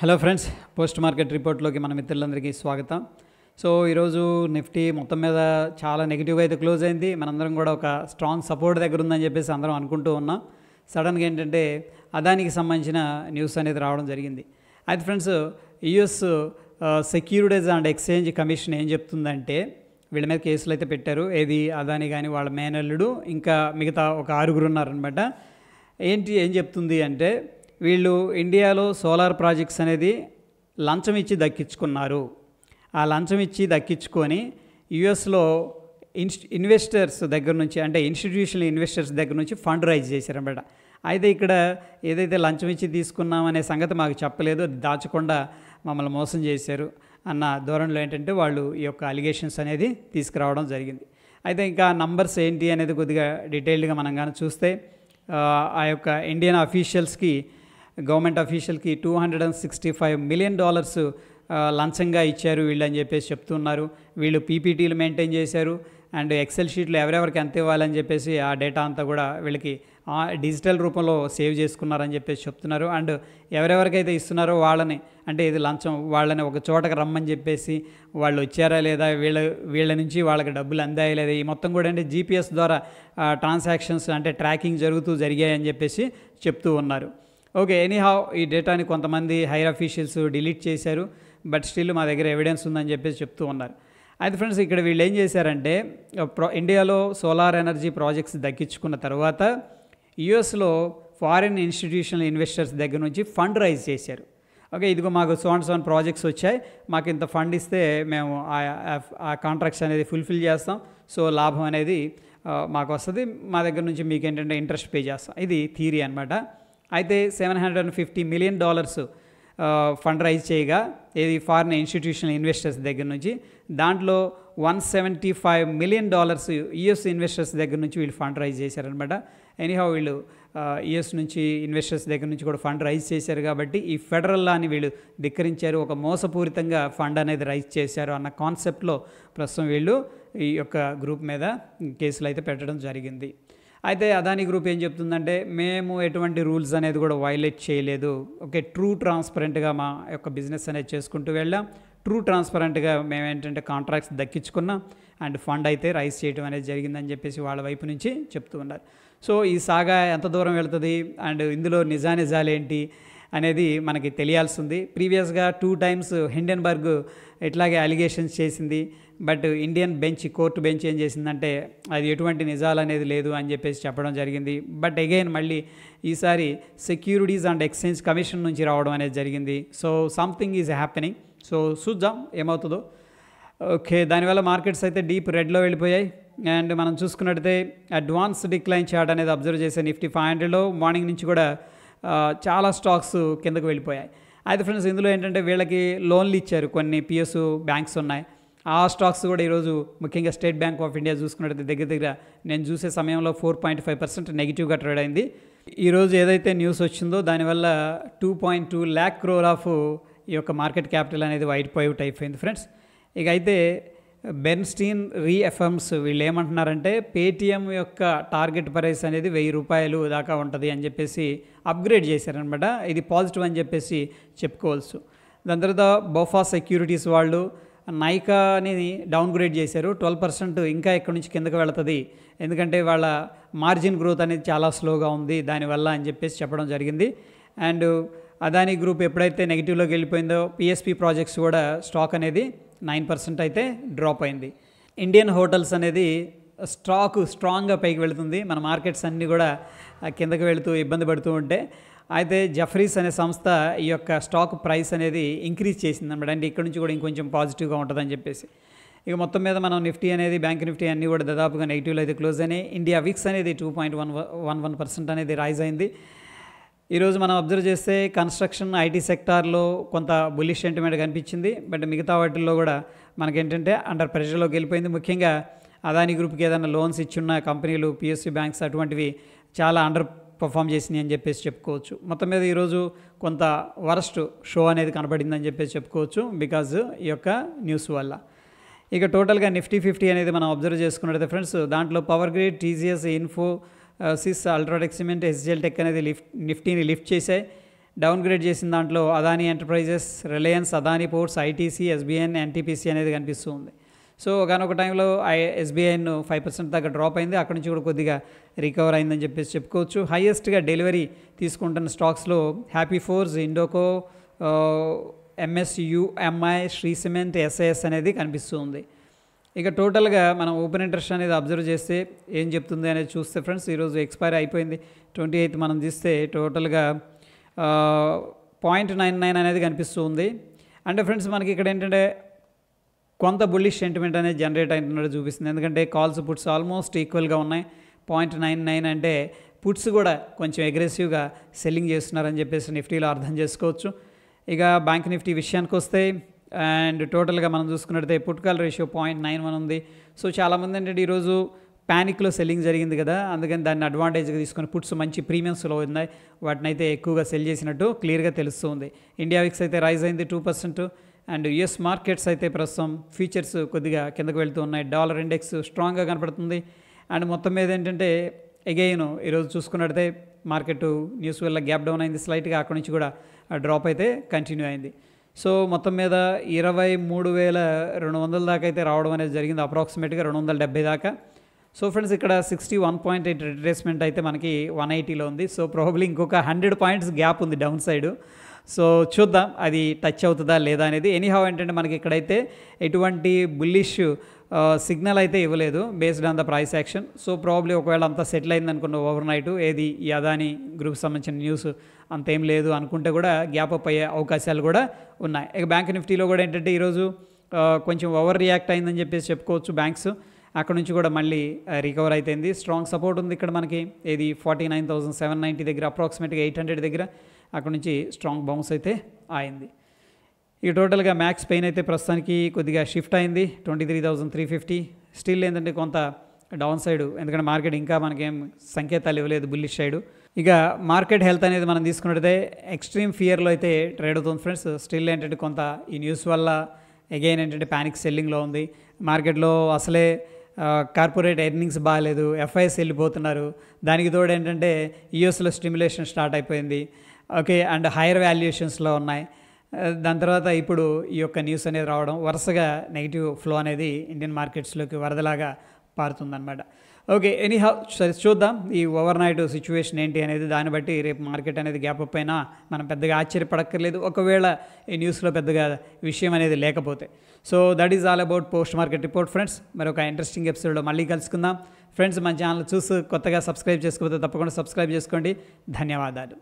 Hello friends, post market రిపోర్ట్లోకి మన మిత్రులందరికీ స్వాగతం. సో ఈరోజు నిఫ్టీ మొత్తం మీద చాలా నెగిటివ్గా అయితే క్లోజ్ అయింది. మనందరం కూడా ఒక స్ట్రాంగ్ సపోర్ట్ దగ్గర ఉందని చెప్పేసి అందరం అనుకుంటూ ఉన్నాం. సడన్గా ఏంటంటే అదానికి సంబంధించిన న్యూస్ అనేది రావడం జరిగింది. అయితే friends, US securities and exchange commission ఏం చెప్తుందంటే వీళ్ళ మీద కేసులు అయితే పెట్టారు. ఏది అదాని కానీ వాళ్ళ మేనల్లుడు ఇంకా మిగతా ఒక 6 ఉన్నారనమాట. ఏం చెప్తుంది అంటే వీళ్ళు ఇండియాలో సోలార్ ప్రాజెక్ట్స్ అనేది లంచం ఇచ్చి దక్కించుకున్నారు. ఆ లంచం ఇచ్చి దక్కించుకొని యుఎస్లో ఇన్వెస్టర్స్ దగ్గర నుంచి, అంటే ఇన్స్టిట్యూషనల్ ఇన్వెస్టర్స్ దగ్గర నుంచి ఫండ్ రైజ్ చేశారన్నమాట. అయితే ఇక్కడ ఏదైతే లంచం ఇచ్చి తీసుకున్నామనే సంగతి మాకు చెప్పలేదు, అది దాచకుండా మమ్మల్ని మోసం చేశారు అన్న ధోరణిలో ఏంటంటే వాళ్ళు ఈ యొక్క అలిగేషన్స్ అనేది తీసుకురావడం జరిగింది. అయితే ఇంకా నంబర్స్ ఏంటి అనేది కొద్దిగా డీటెయిల్డ్గా మనం కానీ చూస్తే ఆ యొక్క ఇండియన్ అఫీషియల్స్కి, గవర్నమెంట్ అఫీషియల్కి $265 మిలియన్ లంచంగా ఇచ్చారు వీళ్ళు అని చెప్పేసి చెప్తున్నారు. వీళ్ళు పీపీటీలు మెయింటైన్ చేశారు అండ్ ఎక్సెల్ షీట్లు ఎవరెవరికి ఎంత ఇవ్వాలని చెప్పేసి ఆ డేటా అంతా కూడా వీళ్ళకి డిజిటల్ రూపంలో సేవ్ చేసుకున్నారని చెప్పేసి చెప్తున్నారు. అండ్ ఎవరెవరికైతే ఇస్తున్నారో వాళ్ళని, అంటే ఇది లంచం, వాళ్ళని ఒక చోటకి రమ్మని చెప్పేసి వాళ్ళు వచ్చారా లేదా, వీళ్ళ నుంచి వాళ్ళకి డబ్బులు అందాయా లేదా, ఈ మొత్తం కూడా అంటే జీపీఎస్ ద్వారా ట్రాన్సాక్షన్స్ అంటే ట్రాకింగ్ జరిగాయని చెప్పేసి చెప్తూ ఉన్నారు. ఓకే, ఎనీహౌ ఈ డేటాని కొంతమంది హైర్ అఫీషియల్స్ డిలీట్ చేశారు, బట్ స్టిల్ మా దగ్గర ఎవిడెన్స్ ఉందని చెప్పేసి చెప్తూ ఉన్నారు. అయితే ఫ్రెండ్స్, ఇక్కడ వీళ్ళు ఏం చేశారంటే ఇండియాలో సోలార్ ఎనర్జీ ప్రాజెక్ట్స్ దక్కించుకున్న తర్వాత యుఎస్లో ఫారిన్ ఇన్స్టిట్యూషనల్ ఇన్వెస్టర్స్ దగ్గర నుంచి ఫండ్ రైజ్ చేశారు. ఓకే, ఇదిగో మాకు సోన్ ప్రాజెక్ట్స్ వచ్చాయి, మాకు ఇంత ఫండ్ ఇస్తే మేము ఆ కాంట్రాక్ట్స్ అనేది ఫుల్ఫిల్ చేస్తాం, సో లాభం అనేది మాకు వస్తుంది, మా దగ్గర నుంచి మీకు ఏంటంటే ఇంట్రెస్ట్ పే చేస్తాం. ఇది థియరీ అనమాట. అయితే $750 మిలియన్ ఫండ్ రైజ్ చేయగా, ఏది ఫారిన్ ఇన్స్టిట్యూషనల్ ఇన్వెస్టర్స్ దగ్గర నుంచి, దాంట్లో $175 మిలియన్ యుఎస్ ఇన్వెస్టర్స్ దగ్గర నుంచి వీళ్ళు ఫండ్ రైజ్ చేశారనమాట. ఎనీహౌ వీళ్ళు యుఎస్ నుంచి ఇన్వెస్టర్స్ దగ్గర నుంచి కూడా ఫండ్ రైజ్ చేశారు కాబట్టి ఈ ఫెడరల్ లాని వీళ్ళు ధిక్కరించారు, ఒక మోసపూరితంగా ఫండ్ అనేది రైజ్ చేశారు అన్న కాన్సెప్ట్లో ప్రస్తుతం వీళ్ళు ఈ యొక్క గ్రూప్ మీద కేసులు అయితే పెట్టడం జరిగింది. అయితే అదాని గ్రూప్ ఏం చెప్తుందంటే మేము ఎటువంటి రూల్స్ అనేది కూడా వైలేట్ చేయలేదు, ఓకే, ట్రూ ట్రాన్స్పరెంట్గా మా యొక్క బిజినెస్ అనేది చేసుకుంటూ వెళ్ళాం, ట్రూ ట్రాన్స్పరెంట్గా మేము ఏంటంటే కాంట్రాక్ట్స్ దక్కించుకున్నాం అండ్ ఫండ్ అయితే రైజ్ చేయడం అనేది జరిగిందని చెప్పేసి వాళ్ళ వైపు నుంచి చెప్తూ ఉన్నారు. సో ఈ సాగా ఎంత దూరం వెళ్తుంది అండ్ ఇందులో నిజాలు ఏంటి అనేది మనకి తెలియాల్సింది. ప్రీవియస్గా 2 times హిండెన్బర్గ్ ఇట్లాగే అలిగేషన్స్ చేసింది, బట్ ఇండియన్ కోర్టు బెంచ్ ఏం చేసిందంటే అది ఎటువంటి నిజాలు అనేది లేదు అని చెప్పేసి చెప్పడం జరిగింది. బట్ అగైన్ మళ్ళీ ఈసారి సెక్యూరిటీస్ అండ్ ఎక్స్చేంజ్ కమిషన్ నుంచి రావడం అనేది జరిగింది. So something is happening. So చూద్దాం ఏమవుతుందో. ఓకే, దానివల్ల మార్కెట్స్ అయితే డీప్ రెడ్లో వెళ్ళిపోయాయి. అండ్ మనం చూసుకున్నట్టయితే అడ్వాన్స్ డిక్లైన్ చార్ట్ అనేది అబ్జర్వ్ చేసే నిఫ్టీ 500లో మార్నింగ్ నుంచి కూడా చాలా స్టాక్స్ కిందకు వెళ్ళిపోయాయి. అయితే ఫ్రెండ్స్, ఇందులో ఏంటంటే వీళ్ళకి లోన్లు ఇచ్చారు, కొన్ని పిఎస్యు బ్యాంక్స్ ఉన్నాయి, ఆ స్టాక్స్ కూడా ఈరోజు ముఖ్యంగా స్టేట్ బ్యాంక్ ఆఫ్ ఇండియా చూసుకున్నట్టయితే దగ్గర నేను చూసే సమయంలో 4.5% నెగిటివ్గా ట్రేడ్ అయింది. ఈరోజు ఏదైతే న్యూస్ వచ్చిందో దానివల్ల 2.2 lakh crore ఈ యొక్క మార్కెట్ క్యాపిటల్ అనేది వైట్ అవుట్ అయిపోయింది ఫ్రెండ్స్. ఇక అయితే బెర్న్స్టీన్ రీఎఫర్మ్స్ వీళ్ళు ఏమంటున్నారంటే పేటీఎం యొక్క టార్గెట్ ప్రైస్ అనేది $1000 దాకా ఉంటుంది అని చెప్పేసి అప్గ్రేడ్ చేశారనమాట. ఇది పాజిటివ్ అని చెప్పేసి చెప్పుకోవచ్చు. దాని తర్వాత బోఫా సెక్యూరిటీస్ వాళ్ళు నైకాని డౌన్గ్రేడ్ చేశారు. 12% ఇంకా ఎక్కడి నుంచి కిందకు వెళుతుంది, ఎందుకంటే వాళ్ళ మార్జిన్ గ్రోత్ అనేది చాలా స్లోగా ఉంది దానివల్ల అని చెప్పేసి చెప్పడం జరిగింది. అండ్ అదాని గ్రూప్ ఎప్పుడైతే నెగిటివ్లోకి వెళ్ళిపోయిందో పిఎస్పి ప్రాజెక్ట్స్ కూడా స్టాక్ అనేది 9% అయితే డ్రాప్ అయింది. ఇండియన్ హోటల్స్ అనేది స్టాక్ స్ట్రాంగ్గా పైకి వెళుతుంది, మన మార్కెట్స్ అన్నీ కూడా కిందకి వెళుతూ ఇబ్బంది పడుతూ ఉంటే, అయితే జెఫ్రీస్ అనే సంస్థ ఈ యొక్క స్టాక్ ప్రైస్ అనేది ఇంక్రీజ్ చేసింది అనమాట. అంటే ఇక్కడ నుంచి కూడా ఇంకొంచెం పాజిటివ్గా ఉంటుందని చెప్పేసి. ఇక మొత్తం మీద మనం నిఫ్టీ అనేది, బ్యాంక్ నిఫ్టీ అన్నీ కూడా దాదాపుగా నెగిటివ్లో అయితే క్లోజ్ అయినాయి. ఇండియా విక్స్ అనేది 2.11% అనేది రైజ్ అయింది. ఈరోజు మనం అబ్జర్వ్ చేస్తే కన్స్ట్రక్షన్, ఐటీ సెక్టార్లో కొంత బుల్లిష్ సెంటిమెంట్ కనిపించింది, బట్ మిగతా వాటిల్లో కూడా మనకేంటంటే అండర్ ప్రెషర్లోకి వెళ్ళిపోయింది. ముఖ్యంగా అదాని గ్రూప్కి ఏదైనా లోన్స్ ఇచ్చున్న కంపెనీలు, పిఎస్యు బ్యాంక్స్ అటువంటివి చాలా అండర్ పర్ఫామ్ చేసినాయి అని చెప్పేసి చెప్పుకోవచ్చు. మొత్తం మీద ఈరోజు కొంత వరస్ట్ షో అనేది కనబడిందని చెప్పేసి చెప్పుకోవచ్చు బికాజ్ ఈ యొక్క న్యూస్ వల్ల. ఇక టోటల్గా నిఫ్టీ 50 అనేది మనం అబ్జర్వ్ చేసుకున్నట్టయితే ఫ్రెండ్స్, దాంట్లో Power Grid, TGS, Infosys, UltraTech Cement, ఎస్జెల్ టెక్ అనేది నిఫ్టీని లిఫ్ట్ చేశాయి. డౌన్గ్రేడ్ చేసిన దాంట్లో Adani Enterprises, Reliance, Adani Ports, ITC, SBN, NTPC అనేది కనిపిస్తుంది. సో ఒకనొక టైంలో ఎస్బీఐన్ 5% దాకా డ్రాప్ అయింది. అక్కడ నుంచి కూడా కొద్దిగా రికవర్ అయిందని చెప్పేసి చెప్పుకోవచ్చు. హైయెస్ట్గా డెలివరీ తీసుకుంటున్న స్టాక్స్లో Happy Force, Indoco, MSUMI, Shree Cement, SIS అనేది కనిపిస్తుంది. ఇక టోటల్గా మనం ఓపెన్ ఇంట్రెస్ట్ అనేది అబ్జర్వ్ చేస్తే ఏం చెప్తుంది అనేది చూస్తే ఫ్రెండ్స్, ఈరోజు ఎక్స్పైర్ అయిపోయింది 28th మనం తీస్తే టోటల్గా 0.99 అనేది కనిపిస్తుంది. అంటే ఫ్రెండ్స్ మనకి ఇక్కడ ఏంటంటే కొంత బుల్లిష్ సెంటిమెంట్ అనేది జనరేట్ అయినట్టు చూపిస్తుంది. ఎందుకంటే కాల్స్ పుట్స్ ఆల్మోస్ట్ ఈక్వల్గా ఉన్నాయి. 0.99 అంటే పుట్స్ కూడా కొంచెం అగ్రెసివ్గా సెల్లింగ్ చేస్తున్నారని చెప్పేసి నిఫ్టీలో అర్థం చేసుకోవచ్చు. ఇక బ్యాంక్ నిఫ్టీ విషయానికి వస్తే అండ్ టోటల్గా మనం చూసుకున్నట్టయితే పుట్ కాల్ రేషియో 0.91 ఉంది. సో చాలామంది ఏంటంటే ఈరోజు ప్యానిక్లో సెల్లింగ్ జరిగింది కదా, అందుకని దాన్ని అడ్వాంటేజ్గా తీసుకొని పుట్స్ మంచి ప్రీమియమ్స్లో ఉన్నాయి, వాటిని అయితే ఎక్కువగా సెల్ చేసినట్టు క్లియర్గా తెలుస్తుంది. ఇండియా విక్స్ అయితే రైజ్ అయింది 2%. అండ్ యుఎస్ మార్కెట్స్ అయితే ప్రస్తుతం ఫ్యూచర్స్ కొద్దిగా కిందకు వెళ్తూ ఉన్నాయి. డాలర్ ఇండెక్స్ స్ట్రాంగ్గా కనపడుతుంది. అండ్ మొత్తం మీద ఏంటంటే అగైన్ ఈరోజు చూసుకున్నట్టయితే మార్కెట్ న్యూస్ వల్ల గ్యాప్ డౌన్ అయింది స్లైట్గా, అక్కడ నుంచి కూడా డ్రాప్ అయితే కంటిన్యూ అయింది. సో మొత్తం మీద 23,200 దాకా అయితే రావడం అనేది జరిగింది, అప్రాక్సిమేట్గా 270 దాకా. సో ఫ్రెండ్స్ ఇక్కడ 61.8 రిట్రేస్మెంట్ అయితే మనకి 180లో ఉంది. సో ప్రాబబ్లీ ఇంకొక 100 పాయింట్స్ గ్యాప్ ఉంది డౌన్ సైడ్. సో చూద్దాం అది టచ్ అవుతుందా లేదా అనేది. ఎనీహౌ ఏంటంటే మనకి ఇక్కడైతే ఎటువంటి బుల్లిష్ సిగ్నల్ అయితే ఇవ్వలేదు based on the price action. So probably ఒకవేళ అంతా సెటిల్ అయింది అనుకున్న ఓవర్ నైట్ ఏది ఈ అదానీ గ్రూప్ సంబంధించిన న్యూస్ అంతేం లేదు అనుకుంటే కూడా గ్యాప్ అప్ అయ్యే అవకాశాలు కూడా ఉన్నాయి. ఇక బ్యాంక్ నిఫ్టీలో కూడా ఏంటంటే ఈరోజు కొంచెం ఓవర్ రియాక్ట్ అయిందని చెప్పేసి చెప్పుకోవచ్చు బ్యాంక్స్. అక్కడ నుంచి కూడా మళ్ళీ రికవర్ అయిపోయింది. స్ట్రాంగ్ సపోర్ట్ ఉంది ఇక్కడ మనకి, ఏది 49,790 దగ్గర, అప్రాక్సిమేట్గా 800 దగ్గర. అక్కడ నుంచి స్ట్రాంగ్ బౌన్స్ అయితే అయింది. ఇక టోటల్గా మ్యాక్స్ పెయిన్ అయితే ప్రస్తుతానికి కొద్దిగా షిఫ్ట్ అయింది 23,350. స్టిల్ ఏంటంటే కొంత డౌన్ సైడ్, ఎందుకంటే మార్కెట్ ఇంకా మనకేం సంకేతాలు ఇవ్వలేదు బుల్లిష్ సైడ్. ఇక మార్కెట్ హెల్త్ అనేది మనం తీసుకున్నట్టయితే ఎక్స్ట్రీమ్ ఫియర్లో అయితే ట్రేడ్ అవుతుంది ఫ్రెండ్స్. స్టిల్ ఏంటంటే కొంత ఈ న్యూస్ వల్ల అగైన్ ఏంటంటే ప్యానిక్ సెల్లింగ్లో ఉంది మార్కెట్లో. అసలే కార్పొరేట్ ఎర్నింగ్స్ బాగాలేదు, ఎఫ్ఐఎస్ వెళ్ళిపోతున్నారు. దానికి తోడు ఏంటంటే యూఎస్లో స్టిమ్యులేషన్ స్టార్ట్ అయిపోయింది, ఓకే, అండ్ హైయర్ వాల్యుయేషన్స్లో ఉన్నాయి. దాని తర్వాత ఇప్పుడు ఈ యొక్క న్యూస్ అనేది రావడం వరుసగా నెగిటివ్ ఫ్లో అనేది ఇండియన్ మార్కెట్స్లోకి వరదలాగా పారుతుందన్నమాట. ఓకే, ఎనీహౌ సరే చూద్దాం ఈ ఓవర్ నైట్ సిచ్యువేషన్ ఏంటి అనేది. దాన్ని బట్టి రేపు మార్కెట్ అనేది గ్యాప్ అప్ అయినా మనం పెద్దగా ఆశ్చర్యపడక్కర్లేదు ఒకవేళ ఈ న్యూస్లో పెద్దగా విషయం అనేది లేకపోతే. So that is all about post market report friends. మరొక ఇంట్రెస్టింగ్ ఎపిసోడ్లో మళ్ళీ కలుసుకుందాం ఫ్రెండ్స్. మన ఛానల్ చూసి కొత్తగా సబ్స్క్రైబ్ చేసుకోకపోతే తప్పకుండా సబ్స్క్రైబ్ చేసుకోండి. ధన్యవాదాలు.